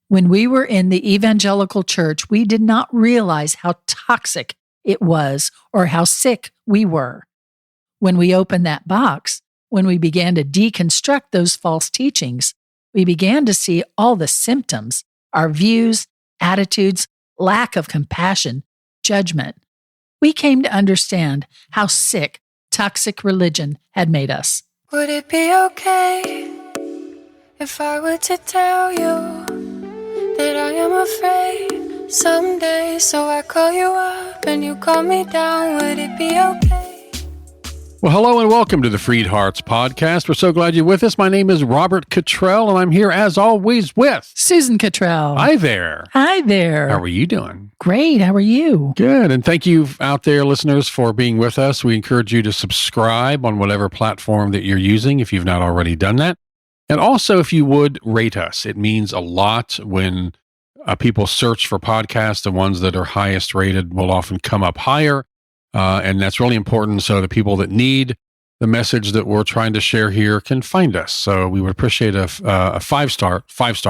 When we were in the evangelical church, we did not realize how toxic it was or how sick we were. When we opened that box, when we began to deconstruct those false teachings, we began to see all the symptoms, our views, attitudes, lack of compassion, judgment. We came to understand how sick toxic religion had made us. Would it be okay if I were to tell you that I am afraid someday? So I call you up and you call me down. Would it be okay? Well, hello and welcome to the FreedHearts podcast. We're so glad you're with us. My name is Robert Cottrell, and I'm here as always with Susan Cottrell. Hi there. Hi there. How are you doing? Great. How are you? Good. And thank you out there, listeners, for being with us. We encourage you to subscribe on whatever platform that you're using if you've not already done that. And also, if you would, rate us. It means a lot when people search for podcasts. The ones that are highest rated will often come up higher. And that's really important so the people that need the message that we're trying to share here can find us. So we would appreciate a five-star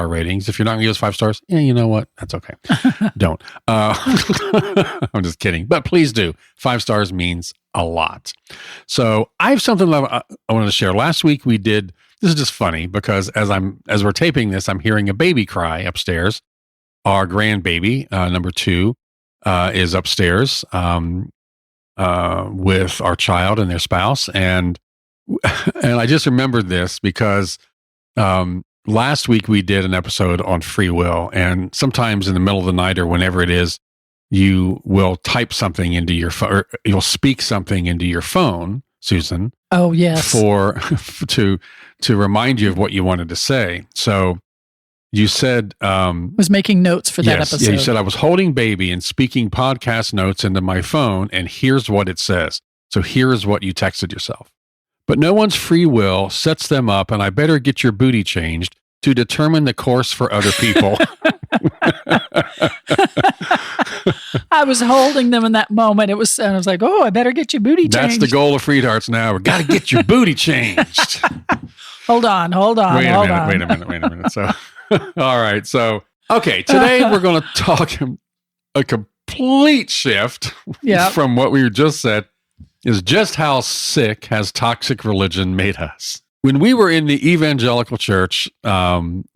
ratings. If you're not going to give us 5 stars, you know what? That's okay. Don't. I'm just kidding. But please do. 5 stars means a lot. So I have something that I wanted to share. Last week we did, this is just funny because as we're taping this, I'm hearing a baby cry upstairs. Our grandbaby, number 2, is upstairs. With our child and their spouse. And I just remembered this because last week we did an episode on free will. And sometimes in the middle of the night or whenever it is, you will type something into your phone, or you'll speak something into your phone, Susan. Oh, yes. To remind you of what you wanted to say. So you said... was making notes for that episode. Yeah, you said, I was holding baby and speaking podcast notes into my phone, and here's what it says. So here's what you texted yourself. But no one's free will sets them up, and I better get your booty changed to determine the course for other people. I was holding them in that moment. I was like, oh, I better get your booty changed. That's the goal of FreedHearts now. We got to get your booty changed. Hold on. Wait a minute. So... All right. So, okay. Today we're going to talk a complete shift from what we just said is just how sick has toxic religion made us. When we were in the evangelical church,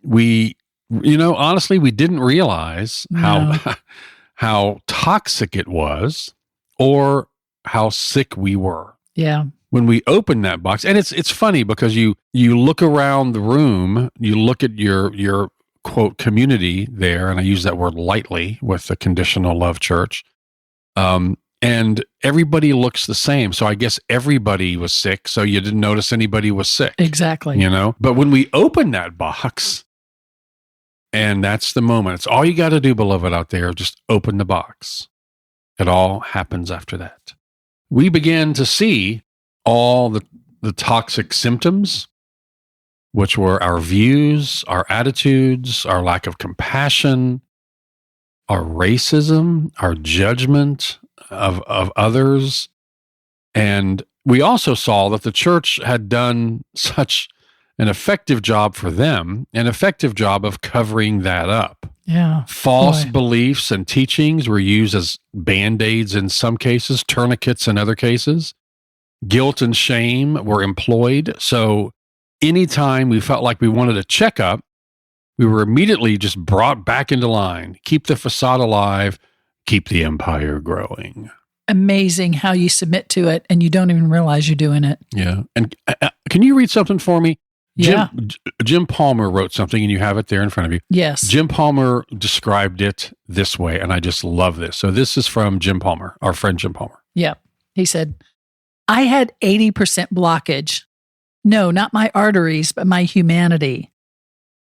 we, honestly, we didn't realize how toxic it was or how sick we were. Yeah. When we open that box, and it's funny because you look around the room, you look at your quote community there, and I use that word lightly with the conditional love church, and everybody looks the same. So I guess everybody was sick, so you didn't notice anybody was sick. Exactly. But when we open that box, and that's the moment, it's all you got to do, beloved out there, just open the box. It all happens after that. We began to see all the toxic symptoms, which were our views, our attitudes, our lack of compassion, our racism, our judgment of others. And we also saw that the church had done such an effective job for them, an effective job of covering that up. Yeah. False beliefs and teachings were used as Band-Aids in some cases, tourniquets in other cases. Guilt and shame were employed. So anytime we felt like we wanted a checkup, we were immediately just brought back into line. Keep the facade alive, keep the empire growing. Amazing how you submit to it and you don't even realize you're doing it. Yeah. And can you read something for me? Yeah. Jim Palmer wrote something, and you have it there in front of you. Yes. Jim Palmer described it this way, and I just love this. So this is from Jim Palmer, our friend Jim Palmer. Yeah. He said, I had 80% blockage. No, not my arteries, but my humanity.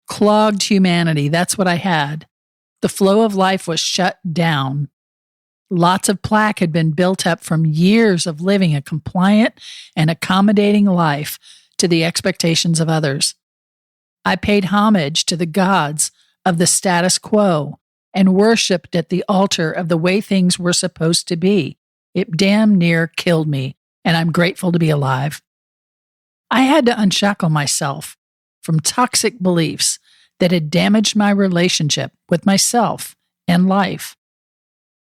Clogged humanity. That's what I had. The flow of life was shut down. Lots of plaque had been built up from years of living a compliant and accommodating life to the expectations of others. I paid homage to the gods of the status quo and worshiped at the altar of the way things were supposed to be. It damn near killed me, and I'm grateful to be alive. I had to unshackle myself from toxic beliefs that had damaged my relationship with myself and life.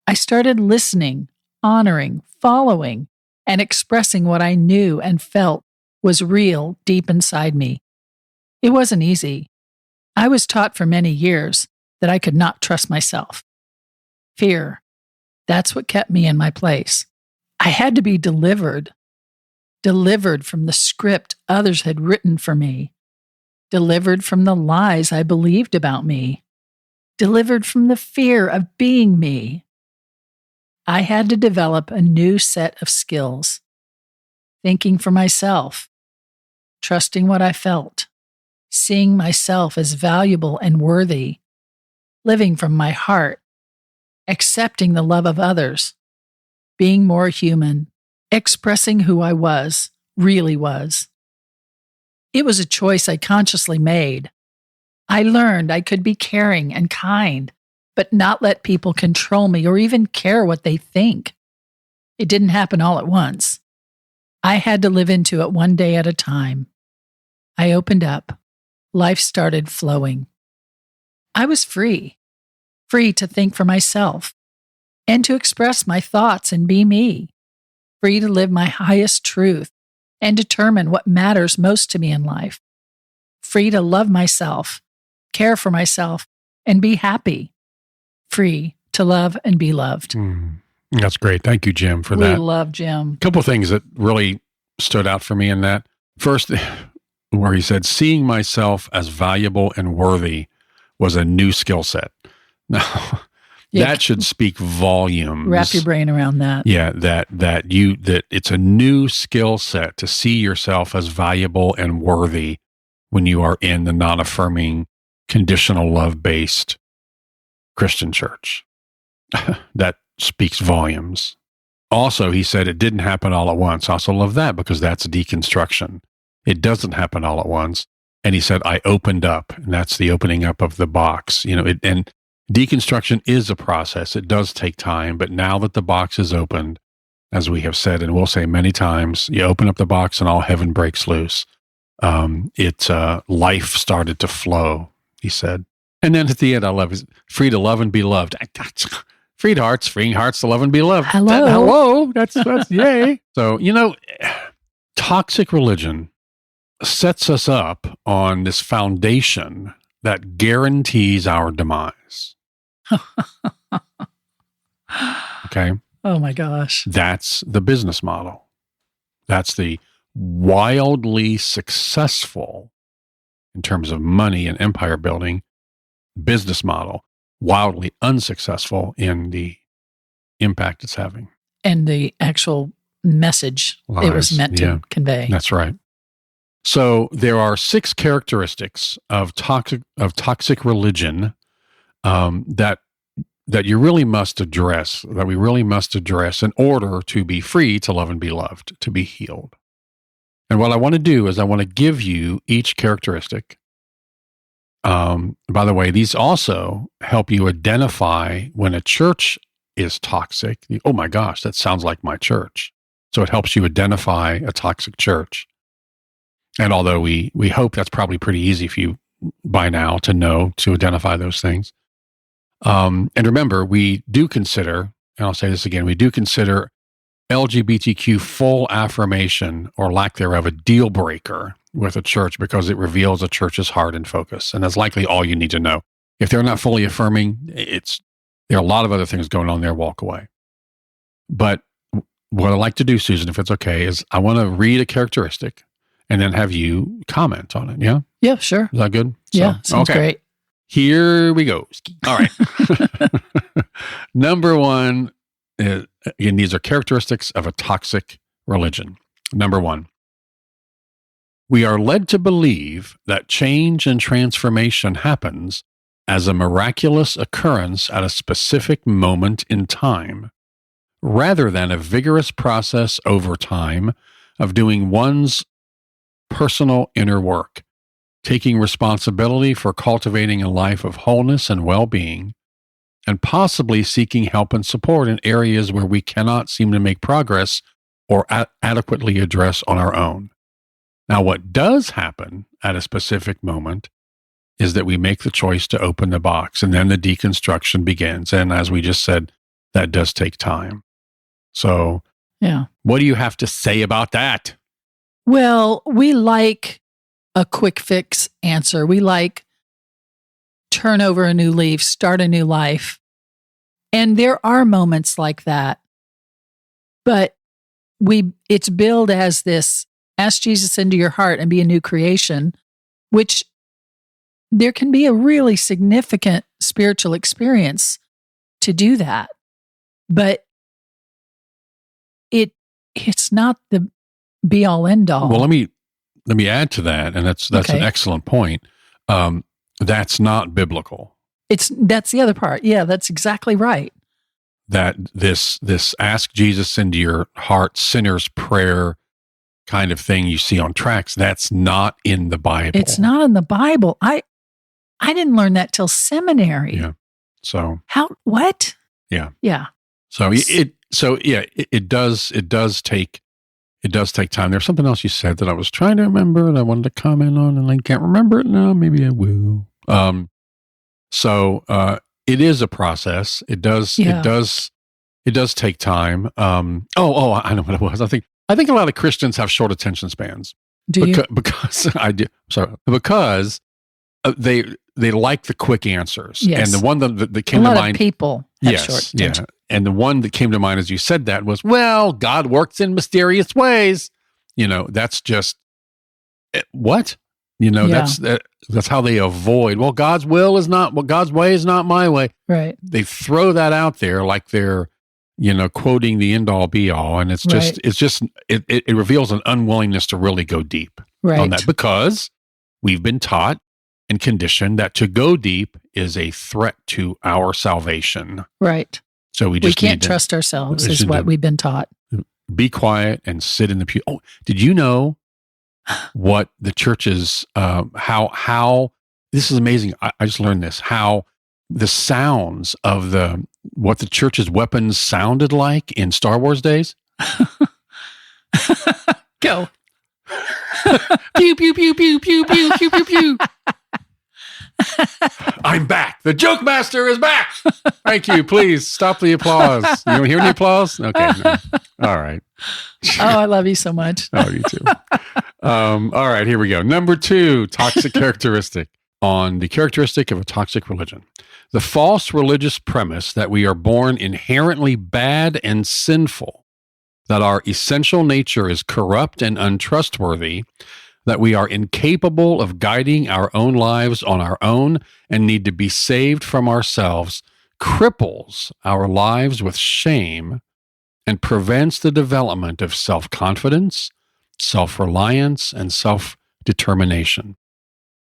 I started listening, honoring, following, and expressing what I knew and felt was real deep inside me. It wasn't easy. I was taught for many years that I could not trust myself. Fear. That's what kept me in my place. I had to be delivered from the script others had written for me, delivered from the lies I believed about me, delivered from the fear of being me. I had to develop a new set of skills, thinking for myself, trusting what I felt, seeing myself as valuable and worthy, living from my heart, accepting the love of others, being more human, expressing who I was, really was. It was a choice I consciously made. I learned I could be caring and kind, but not let people control me or even care what they think. It didn't happen all at once. I had to live into it one day at a time. I opened up. Life started flowing. I was free to think for myself and to express my thoughts and be me, free to live my highest truth and determine what matters most to me in life, free to love myself, care for myself, and be happy, free to love and be loved. That's great. Thank you, Jim, for We that. love Jim. A couple of things that really stood out for me in that. First, where he said, seeing myself as valuable and worthy was a new skill set. Now, that should speak volumes. Wrap your brain around that. Yeah, that it's a new skill set to see yourself as valuable and worthy when you are in the non-affirming, conditional love-based Christian church. That speaks volumes. Also, he said it didn't happen all at once. I also love that because that's deconstruction. It doesn't happen all at once. And he said, I opened up, and that's the opening up of the box. And deconstruction is a process. It does take time, but now that the box is opened, as we have said, and we'll say many times, you open up the box and all heaven breaks loose. Life started to flow, he said. And then at the end, I love it. Free to love and be loved. FreedHearts, freeing hearts to love and be loved. Hello. That's yay. So, toxic religion sets us up on this foundation that guarantees our demise. Okay. Oh my gosh. That's the business model. That's the wildly successful, in terms of money and empire building, business model, wildly unsuccessful in the impact it's having. And the actual message it was meant to convey. That's right. So there are 6 characteristics of toxic religion that you really must address, that we really must address in order to be free to love and be loved, to be healed. And what I want to do is I want to give you each characteristic. By the way, these also help you identify when a church is toxic. Oh my gosh, that sounds like my church. So it helps you identify a toxic church. And although we hope that's probably pretty easy for you by now to identify those things. And remember, we do consider, and I'll say this again, we do consider LGBTQ full affirmation or lack thereof a deal breaker with a church because it reveals a church's heart and focus. And that's likely all you need to know. If they're not fully affirming, there are a lot of other things going on there, walk away. But what I'd like to do, Susan, if it's okay, is I want to read a characteristic and then have you comment on it. Yeah? Yeah, sure. Is that good? Yeah, sounds great. Here we go. All right. Number 1, again, these are characteristics of a toxic religion. Number 1, we are led to believe that change and transformation happens as a miraculous occurrence at a specific moment in time, rather than a vigorous process over time of doing one's personal inner work, taking responsibility for cultivating a life of wholeness and well-being, and possibly seeking help and support in areas where we cannot seem to make progress or adequately address on our own. Now, what does happen at a specific moment is that we make the choice to open the box, and then the deconstruction begins. And as we just said, that does take time. So, Yeah. what do you have to say about that? Well, we like a quick fix answer. We like turn over a new leaf, start a new life. And there are moments like that. But it's billed as this, ask Jesus into your heart and be a new creation, which there can be a really significant spiritual experience to do that. But it's not the be all end all. Well, let me add to that, and that's Okay. an excellent point. That's not biblical. That's the other part. Yeah, that's exactly right. That this ask Jesus into your heart sinner's prayer kind of thing you see on tracts, that's not in the Bible. It's not in the Bible. I didn't learn that till seminary. Yeah. So What? Yeah. Yeah. So it does take time. There's something else you said that I was trying to remember and I wanted to comment on, and I can't remember it now. Maybe I will. So it is a process. It does take time. I know what it was. I think a lot of Christians have short attention spans. Do you? Because I do. Sorry, because they like the quick answers. Yes. And the one that came a lot to mind. Of people have Yes. short Yeah. attention. And the one that came to mind as you said that was, well, God works in mysterious ways. That's just what? That's how they avoid. Well, God's will is not, well, God's way is not my way. Right. They throw that out there like they're, quoting the end all be all. And it reveals an unwillingness to really go deep on that, because we've been taught and conditioned that to go deep is a threat to our salvation. Right. So we can't trust ourselves is what we've been taught. Be quiet and sit in the pew. Oh, did you know what the churches, how this is amazing. I just learned this, how the sounds of what the church's weapons sounded like in Star Wars days? Go. Pew, pew, pew, pew, pew, pew, pew, pew, pew. I'm back. The joke master is back. Thank you. Please stop the applause. You don't hear any applause? Okay. No. All right. Oh, I love you so much. Oh, you too. All right, here we go. Number 2, toxic characteristic. On the characteristic of a toxic religion. The false religious premise that we are born inherently bad and sinful, that our essential nature is corrupt and untrustworthy, that we are incapable of guiding our own lives on our own and need to be saved from ourselves, cripples our lives with shame and prevents the development of self-confidence, self-reliance, and self-determination,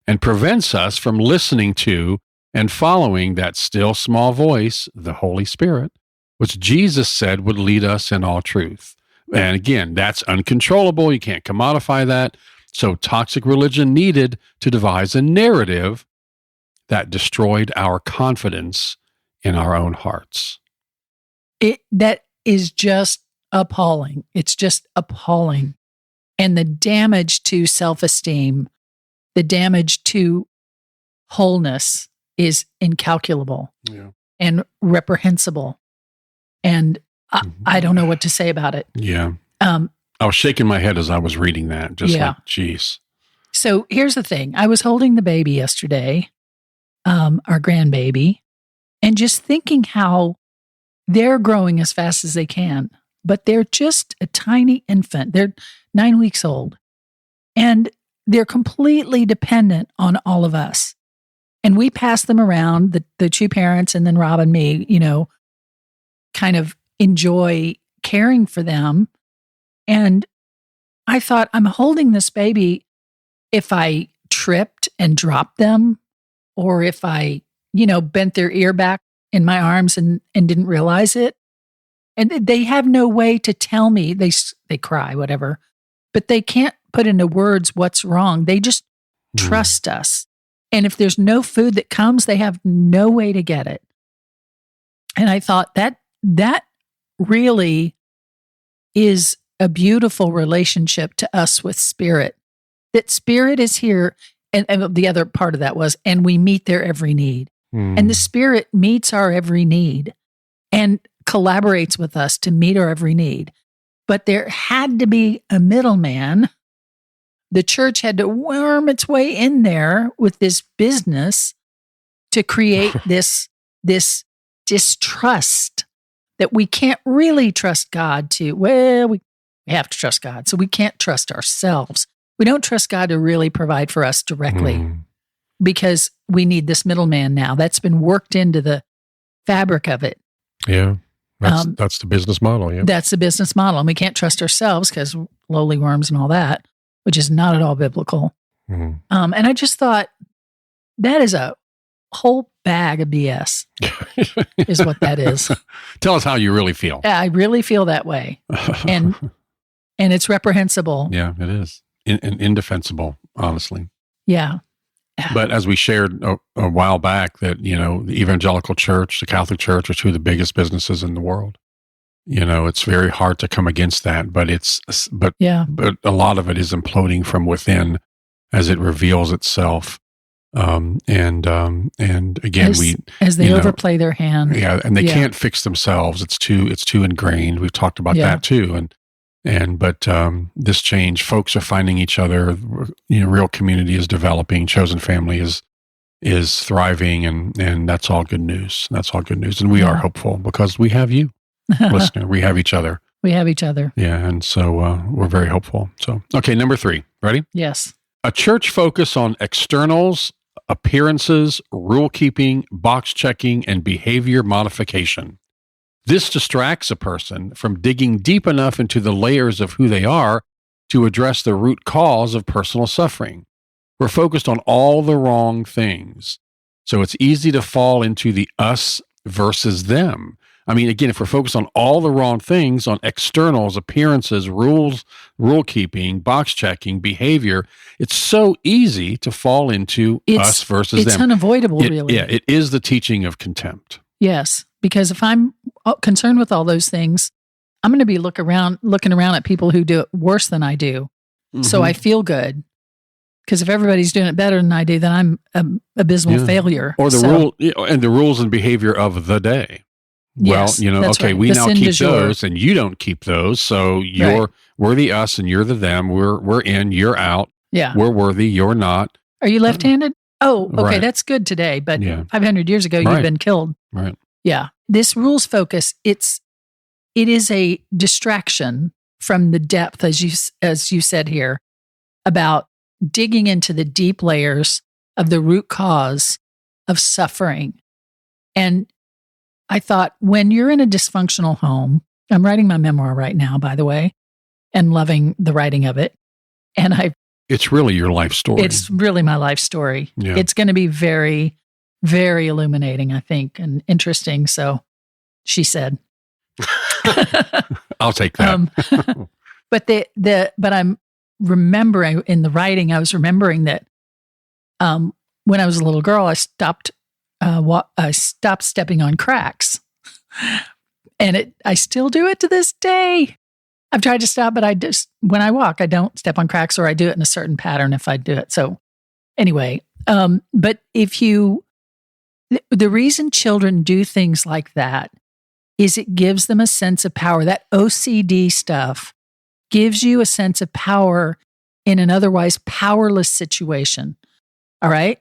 and prevents us from listening to and following that still small voice, the Holy Spirit, which Jesus said would lead us in all truth. And again, that's uncontrollable. You can't commodify that. So toxic religion needed to devise a narrative that destroyed our confidence in our own hearts. That is just appalling. It's just appalling. And the damage to self-esteem, the damage to wholeness is incalculable and reprehensible. And I don't know what to say about it. Yeah. I was shaking my head as I was reading that, like, geez. So here's the thing. I was holding the baby yesterday, our grandbaby, and just thinking how they're growing as fast as they can, but they're just a tiny infant. They're 9 weeks old, and they're completely dependent on all of us. And we pass them around, the two parents, and then Rob and me, kind of enjoy caring for them. And I thought, I'm holding this baby. If I tripped and dropped them, or if I, bent their ear back in my arms and didn't realize it, and they have no way to tell me, they cry, whatever, but they can't put into words what's wrong. They just trust us. And if there's no food that comes, they have no way to get it. And I thought that really is a beautiful relationship to us with Spirit, that Spirit is here And the other part of that was, and we meet their every need. Hmm. And the Spirit meets our every need and collaborates with us to meet our every need. But there had to be a middleman. The church had to worm its way in there with this business to create this distrust that we can't really trust God to. Well, we have to trust God, so we can't trust ourselves. We don't trust God to really provide for us directly because we need this middleman now. That's been worked into the fabric of it. Yeah. That's the business model. Yeah. That's the business model. And we can't trust ourselves because lowly worms and all that, which is not at all biblical. Mhm. And I just thought that is a whole bag of BS is what that is. Tell us how you really feel. Yeah, I really feel that way. And it's reprehensible. Yeah, it is. Indefensible, honestly. Yeah. But as we shared a while back that, the evangelical church, the Catholic Church are two of the biggest businesses in the world. It's very hard to come against that, but but a lot of it is imploding from within as it reveals itself. And again, as they overplay their hand. Yeah. And they can't fix themselves. It's too ingrained. We've talked about that too. But this change, folks are finding each other. Real community is developing. Chosen family is thriving, and that's all good news. That's all good news, and we are hopeful because we have you, listener. We have each other. We have each other. Yeah, and so we're very hopeful. So, okay, number 3. Ready? Yes. A church focus on externals, appearances, rule keeping, box checking, and behavior modification. This distracts a person from digging deep enough into the layers of who they are to address the root cause of personal suffering. We're focused on all the wrong things. So it's easy to fall into the us versus them. I mean, again, if we're focused on all the wrong things, on externals, appearances, rules, rule keeping, box checking, behavior, it's so easy to fall into us versus them. It's unavoidable, really. Yeah, it is the teaching of contempt. Yes, because if I'm concerned with all those things, I'm going to be looking around at people who do it worse than I do. Mm-hmm. So I feel good. Because if everybody's doing it better than I do, then I'm an abysmal failure. Or the rules and behavior of the day. Yes, well, okay, right. We now keep those and you don't keep those. So we're the us and you're the them. We're in, you're out. Yeah. We're worthy, you're not. Are you left-handed? Oh, okay, right. That's good today. But 500 years ago, you've been killed. Right. Yeah. This rules focus, it is a distraction from the depth, as you said here, about digging into the deep layers of the root cause of suffering. And I thought, when you're in a dysfunctional home, I'm writing my memoir right now, by the way, and loving the writing of it. And it's really your life story. It's really my life story. Yeah. It's going to be very, very illuminating, I think, and interesting. So she said, I'll take that. But I'm remembering in the writing, I was remembering that when I was a little girl, I stopped stepping on cracks, and I still do it to this day. I've tried to stop, but when I walk, I don't step on cracks, or I do it in a certain pattern if I do it. So anyway, but the reason children do things like that is it gives them a sense of power. That OCD stuff gives you a sense of power in an otherwise powerless situation. All right.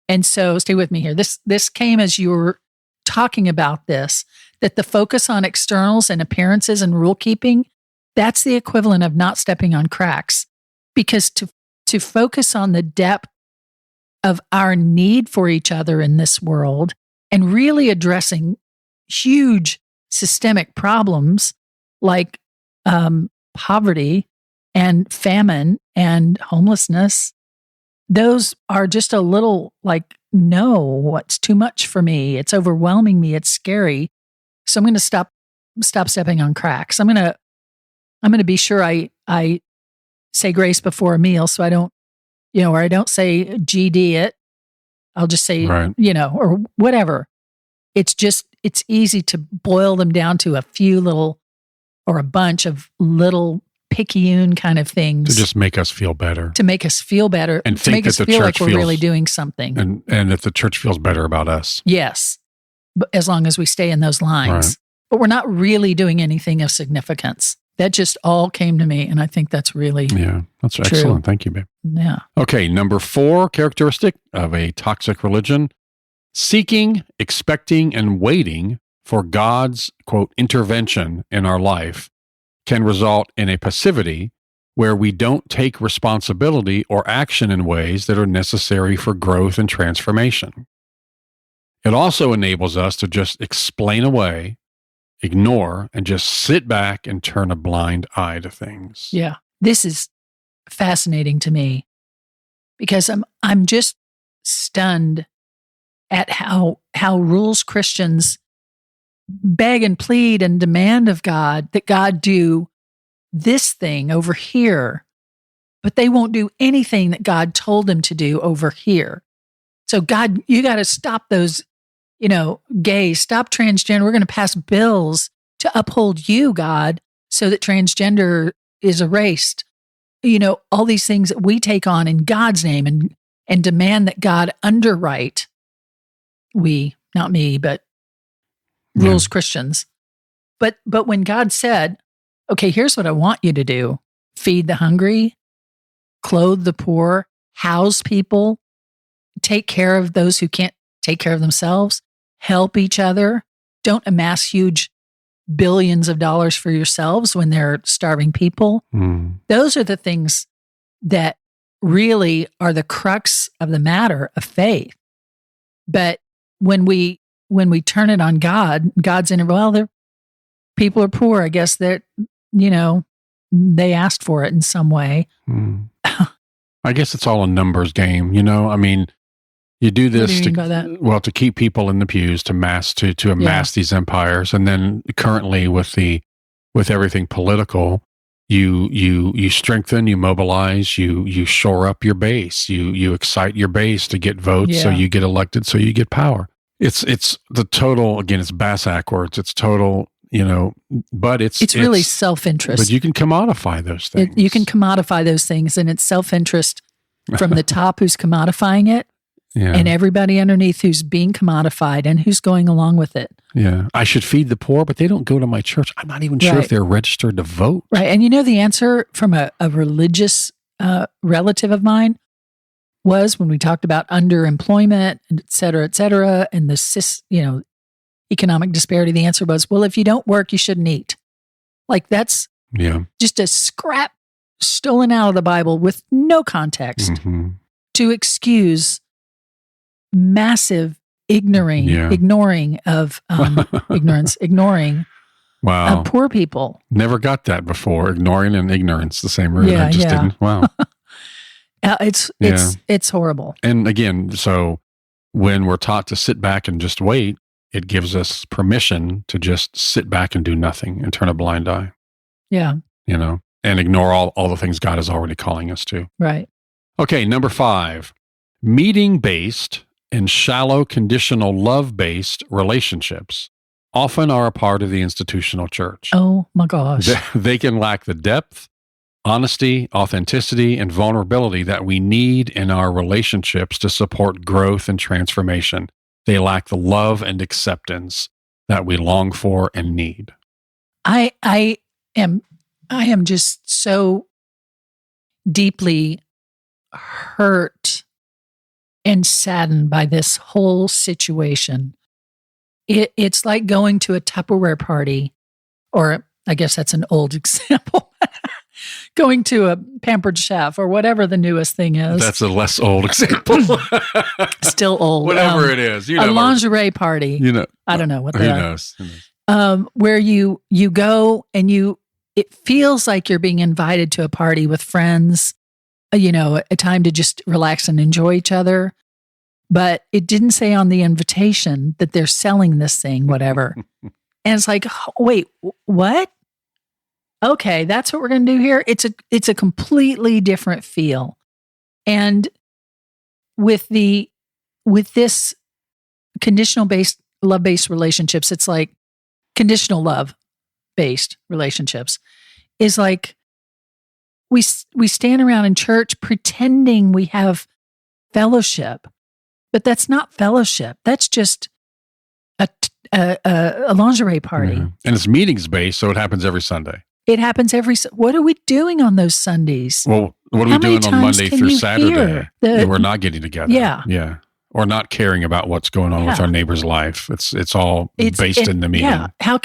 And so stay with me here. This came as you were talking about this, that the focus on externals and appearances and rule keeping, that's the equivalent of not stepping on cracks. Because to focus on the depth of our need for each other in this world and really addressing huge systemic problems like poverty and famine and homelessness, those are just a little like, no, what's too much for me? It's overwhelming me. It's scary. So I'm going to stop stepping on cracks. I'm going to be sure I say grace before a meal, so I don't, or I don't say GD it. I'll just say, or whatever. It's easy to boil them down to a few little, or a bunch of little picayune kind of things. To just make us feel better. To make us feel better. And to think make that us the feel church like we're feels, really doing something. And that the church feels better about us. Yes. But as long as we stay in those lines. Right. But we're not really doing anything of significance. That just all came to me. And I think that's really that's true. excellent. Thank you, babe. Yeah. Okay, number 4 characteristic of a toxic religion: seeking, expecting, and waiting for God's, quote, intervention in our life can result in a passivity where we don't take responsibility or action in ways that are necessary for growth and transformation. It also enables us to just explain away, ignore, and just sit back and turn a blind eye to things. Yeah. This is fascinating to me because I'm just stunned at how rules Christians beg and plead and demand of God that God do this thing over here, but they won't do anything that God told them to do over here. So God, you got to stop those, gays, stop transgender. We're going to pass bills to uphold you, God, so that transgender is erased. All these things that we take on in God's name and demand that God underwrite. We, not me, but rules Christians. But when God said, okay, here's what I want you to do: feed the hungry, clothe the poor, house people, take care of those who can't take care of themselves, help each other, don't amass huge billions of dollars for yourselves when they're starving people. Those are the things that really are the crux of the matter of faith. But when we turn it on God, God's in it. Well, people are poor. I guess that, they asked for it in some way. I guess it's all a numbers game. You do this what do you mean by that? To keep people in the pews, to amass these empires. And then currently with everything political, you strengthen, you mobilize, you shore up your base, you excite your base to get votes, so you get elected, so you get power. It's the total, again, it's bass backwards. It's total, but it's really self-interest. But you can commodify those things. You can commodify those things, and it's self-interest from the top who's commodifying it, and everybody underneath who's being commodified and who's going along with it. Yeah. I should feed the poor, but they don't go to my church. I'm not even sure if they're registered to vote. Right. And the answer from a religious relative of mine was, when we talked about underemployment, et cetera, and the economic disparity, the answer was, well, if you don't work, you shouldn't eat. Like, that's just a scrap stolen out of the Bible with no context to excuse massive ignoring of ignoring poor people. Never got that before. Ignoring and ignorance, the same root. I just didn't. Wow. It's horrible. And again, so when we're taught to sit back and just wait, it gives us permission to just sit back and do nothing and turn a blind eye. Yeah. And ignore all the things God is already calling us to. Right. Okay, number 5, meeting-based and shallow conditional love-based relationships often are a part of the institutional church. Oh my gosh. They can lack the depth, honesty, authenticity, and vulnerability that we need in our relationships to support growth and transformation. They lack the love and acceptance that we long for and need. I am just so deeply hurt and saddened by this whole situation. It's like going to a Tupperware party, or I guess that's an old example. Going to a Pampered Chef or whatever the newest thing is. That's a less old example. Still old. Whatever it is. A lingerie party. I don't know what they are. Who knows? Where you go and it feels like you're being invited to a party with friends, a time to just relax and enjoy each other. But it didn't say on the invitation that they're selling this thing, whatever. And it's like, wait, what? Okay, that's what we're going to do here. It's a completely different feel. And with this conditional based love based relationships, it's like conditional love based relationships is like we stand around in church pretending we have fellowship, but that's not fellowship. That's just a lingerie party. Yeah. And it's meetings based, so it happens every Sunday. It happens what are we doing on those Sundays? Well, what are How we many doing on times Monday can through you Saturday? hear We're not getting together. Yeah. Or not caring about what's going on with our neighbor's life. It's all based in the meeting. Yeah. How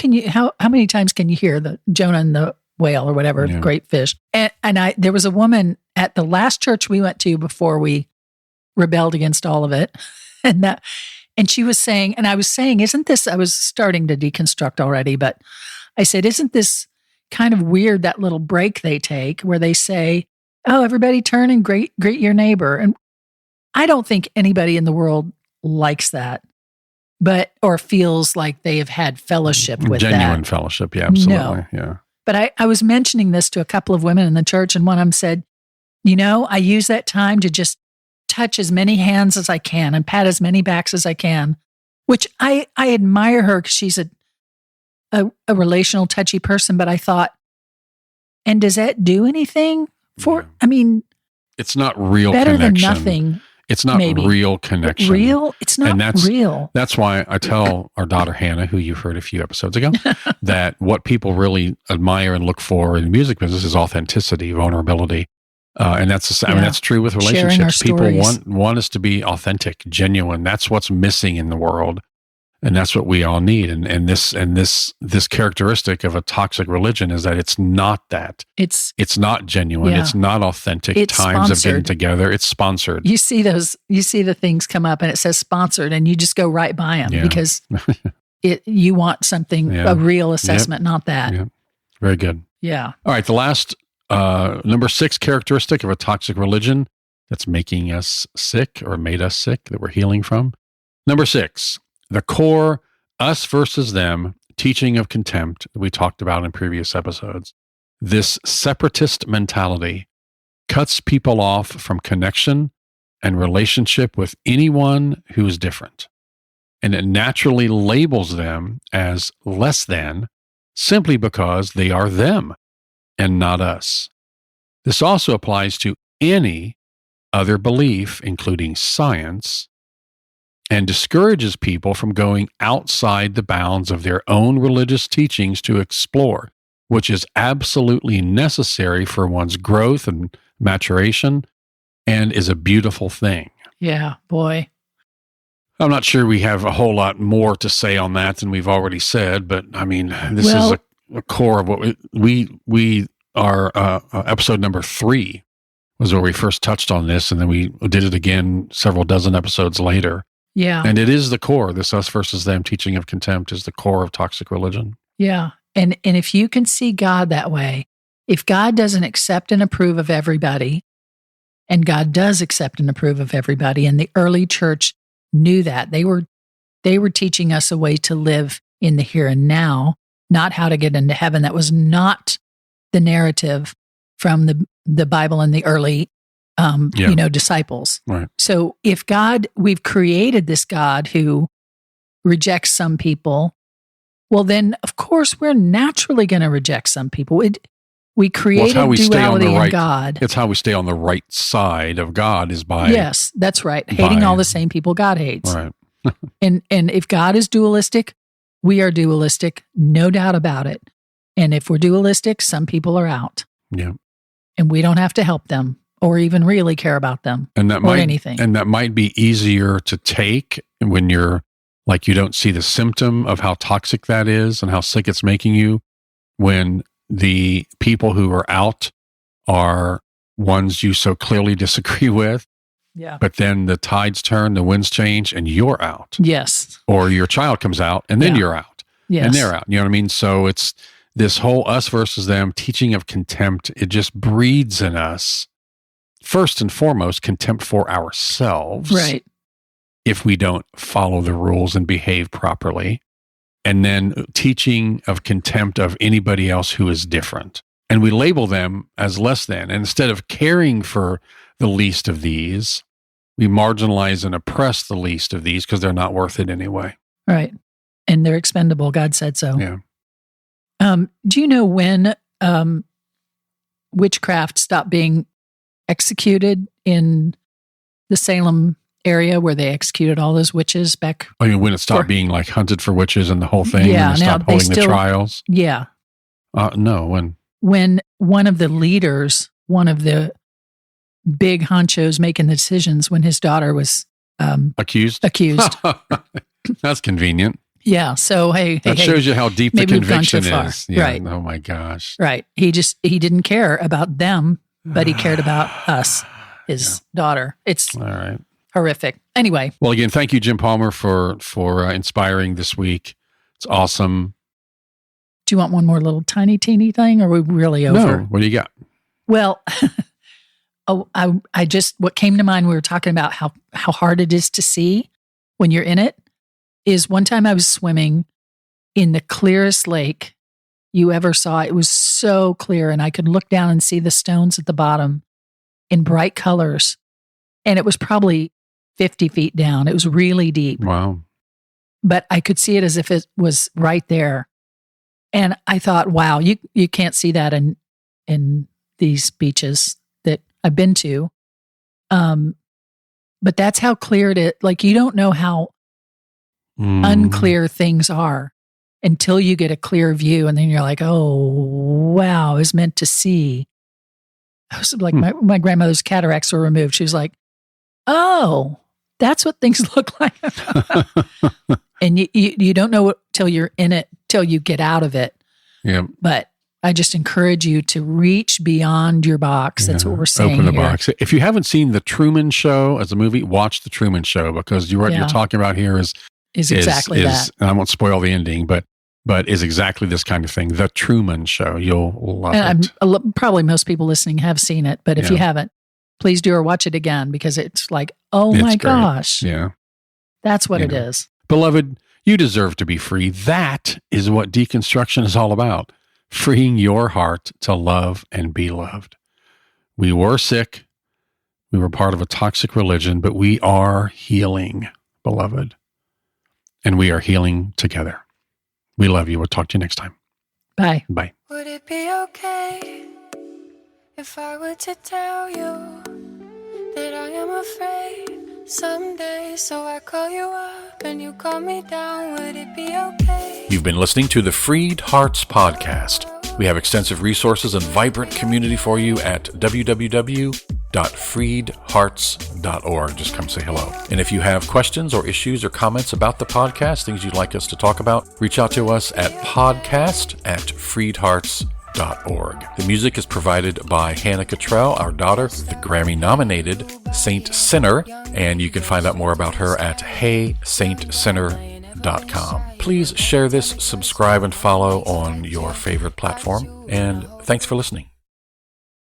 many times can you hear the Jonah and the whale or whatever, the great fish? And there was a woman at the last church we went to before we rebelled against all of it. And she was saying, and I was saying, I was starting to deconstruct already, but I said, isn't this kind of weird, that little break they take where they say, oh, everybody turn and greet your neighbor. And I don't think anybody in the world likes that, or feels like they have had fellowship with genuine that. fellowship. Yeah, absolutely. No. Yeah. But I was mentioning this to a couple of women in the church, and one of them said, I use that time to just touch as many hands as I can and pat as many backs as I can, which I admire her because she's a relational, touchy person. But I thought, and does that do anything for, it's not real better connection. than nothing. It's not maybe. real connection. Real? It's not real. That's why I tell our daughter Hannah, who you heard a few episodes ago, that what people really admire and look for in the music business is authenticity, vulnerability. And that's true with relationships. People want us to be authentic, genuine. That's what's missing in the world. And that's what we all need. And this characteristic of a toxic religion is that it's not that. It's not genuine. Yeah. It's not authentic. It's times sponsored. Of getting together. It's sponsored. You see the things come up and it says sponsored, and you just go right by them because you want something, a real assessment, not that. Yeah. Very good. Yeah. All right. The last number 6 characteristic of a toxic religion that's making us sick or made us sick that we're healing from. Number 6. The core us versus them teaching of contempt that we talked about in previous episodes. This separatist mentality cuts people off from connection and relationship with anyone who is different. And it naturally labels them as less than simply because they are them and not us. This also applies to any other belief, including science, and discourages people from going outside the bounds of their own religious teachings to explore, which is absolutely necessary for one's growth and maturation and is a beautiful thing. Yeah, boy. I'm not sure we have a whole lot more to say on that than we've already said, but this is a core of what we are, episode number 3 was where we first touched on this, and then we did it again several dozen episodes later. Yeah. And it is the core. This us versus them teaching of contempt is the core of toxic religion. Yeah. And if you can see God that way, if God doesn't accept and approve of everybody, and God does accept and approve of everybody, and the early church knew that, they were teaching us a way to live in the here and now, not how to get into heaven. That was not the narrative from the Bible and the early disciples. Right. So if we've created this God who rejects some people, well, then of course we're naturally going to reject some people. We created duality in God. It's how we stay on the right side of God is by... Yes, that's right. Hating all the same people God hates. Right. and if God is dualistic, we are dualistic, no doubt about it. And if we're dualistic, some people are out. Yeah. And we don't have to help them or even really care about them anything. And that might be easier to take when you're like, you don't see the symptom of how toxic that is and how sick it's making you, when the people who are out are ones you so clearly disagree with. Yeah. But then the tides turn, the winds change, and you're out. Yes. Or your child comes out, and then you're out. Yes. And they're out. You know what I mean? So it's this whole us versus them teaching of contempt. It just breeds in us, first and foremost, contempt for ourselves. Right. If we don't follow the rules and behave properly. And then teaching of contempt of anybody else who is different. And we label them as less than. And instead of caring for the least of these, we marginalize and oppress the least of these because they're not worth it anyway. Right. And they're expendable. God said so. Yeah. Do you know when witchcraft stopped being executed in the Salem area where they executed all those witches back. I mean, when it stopped being like hunted for witches and the whole thing, Yeah, and they now stopped they holding the still- trials. Yeah. No, when When one of the leaders, one of the big honchos making the decisions, when his daughter was accused. That's convenient. Yeah. So, hey, That shows you how deep the maybe we've gone too conviction far. is. Yeah. Right. Oh my gosh. Right. He didn't care about them, but he cared about us, his daughter. It's All right. horrific. Anyway. Well, again, thank you, Jim Palmer, for inspiring this week. It's awesome. Do you want one more little tiny teeny thing, or are we really over? No. What do you got? Well, I just, what came to mind, we were talking about how hard it is to see when you're in it, is one time I was swimming in the clearest lake you ever saw. It was so clear, and I could look down and see the stones at the bottom in bright colors. And it was probably 50 feet down. It was really deep. Wow. But I could see it as if it was right there. And I thought, wow, you can't see that in these beaches that I've been to. But that's how clear it is. Like, you don't know how unclear things are until you get a clear view. And then you're like, oh, wow, I was meant to see. I was like, my grandmother's cataracts were removed. She was like, oh, that's what things look like. And you don't know till you're in it, till you get out of it. Yeah. But I just encourage you to reach beyond your box. That's what we're saying. Open the here. box. If you haven't seen The Truman Show as a movie, watch The Truman Show, because what you're talking about here is exactly that. And I won't spoil the ending, but is exactly this kind of thing. The Truman Show. You'll love it. Probably most people listening have seen it, but if you haven't, please do or watch it again, because it's like, oh my gosh. Yeah. That's what it is. Beloved, you deserve to be free. That is what deconstruction is all about. Freeing your heart to love and be loved. We were sick. We were part of a toxic religion, but we are healing, beloved. And we are healing together. We love you. We'll talk to you next time. Bye. Bye. Would it be okay if I were to tell you that I am afraid someday, so I call you up and you call me down? Would it be okay? You've been listening to the FreedHearts podcast. We have extensive resources and vibrant community for you at www.freedhearts.org. Just come say hello. And if you have questions or issues or comments about the podcast, things you'd like us to talk about, reach out to us at podcast@freedhearts.org. The music is provided by Hannah Cottrell, our daughter, the Grammy-nominated Saint Sinner, and you can find out more about her at heysaintsinner.com. Please share this, subscribe, and follow on your favorite platform, and thanks for listening.